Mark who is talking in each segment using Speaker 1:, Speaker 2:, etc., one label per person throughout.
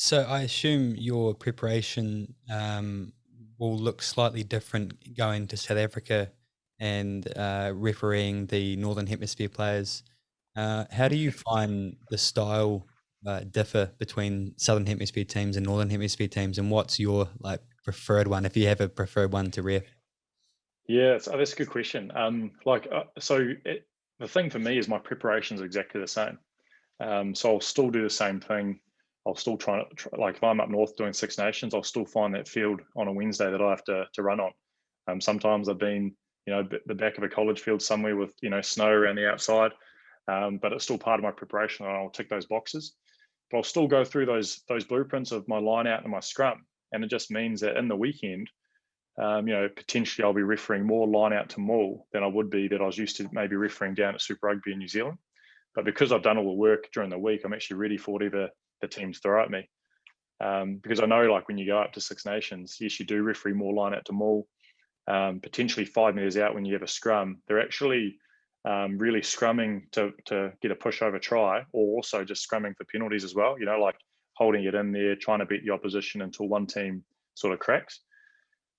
Speaker 1: So I assume your preparation will look slightly different going to South Africa and refereeing the Northern Hemisphere players. How do you find the style differ between Southern Hemisphere teams and Northern Hemisphere teams, and what's your like preferred one, if you have a preferred one to ref?
Speaker 2: Yeah, that's a good question. The thing for me is my preparation is exactly the same. So I'll still do the same thing. I'll still like if I'm up north doing Six Nations, I'll still find that field on a Wednesday that I have to run on. Sometimes I've been, the back of a college field somewhere with, snow around the outside, but it's still part of my preparation, and I'll tick those boxes. But I'll still go through those blueprints of my line out and my scrum, and it just means that in the weekend, potentially I'll be refereeing more line out to maul than I would be that I was used to maybe refereeing down at Super Rugby in New Zealand. But because I've done all the work during the week, I'm actually ready for whatever the teams throw at me. Because I know, like when you go up to Six Nations, yes, you do referee more line out to maul. Potentially 5 meters out when you have a scrum, they're actually really scrumming to get a pushover try, or also just scrumming for penalties as well. Like holding it in there, trying to beat the opposition until one team sort of cracks.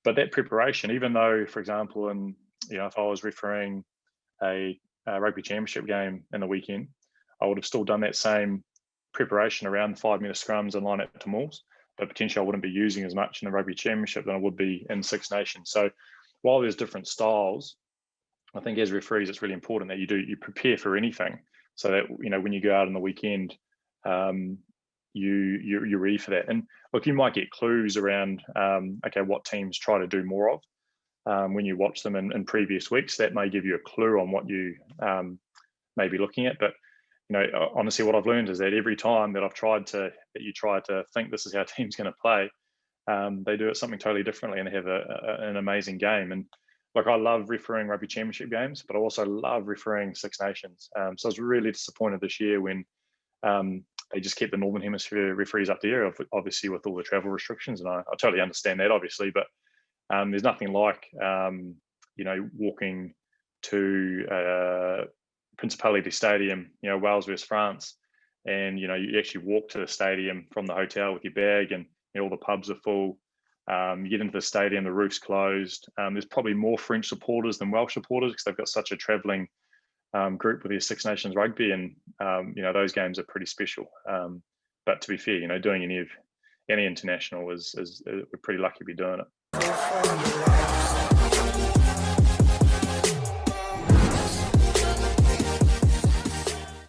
Speaker 2: But that preparation, even though, for example, if I was refereeing a rugby championship game in the weekend, I would have still done that same preparation around 5 meter scrums and line it to mauls, but potentially I wouldn't be using as much in the rugby championship than I would be in Six Nations. So while there's different styles, I think as referees, it's really important that you prepare for anything, so that when you go out on the weekend, you're ready for that. And look, you might get clues around okay, what teams try to do more of when you watch them in previous weeks. That may give you a clue on what you may be looking at. But honestly, what I've learned is that every time that you try to think this is how a team's going to play, they do it something totally differently, and they have an amazing game. And like, I love refereeing rugby championship games, but I also love refereeing Six Nations. So I was really disappointed this year when they just kept the Northern Hemisphere referees up there, obviously with all the travel restrictions. And I totally understand that, obviously, but there's nothing like walking to Principality Stadium, Wales versus France, and you actually walk to the stadium from the hotel with your bag, and all the pubs are full. You get into the stadium, the roof's closed. There's probably more French supporters than Welsh supporters because they've got such a travelling group with their Six Nations rugby, and those games are pretty special. But to be fair, doing any international is we're pretty lucky to be doing it.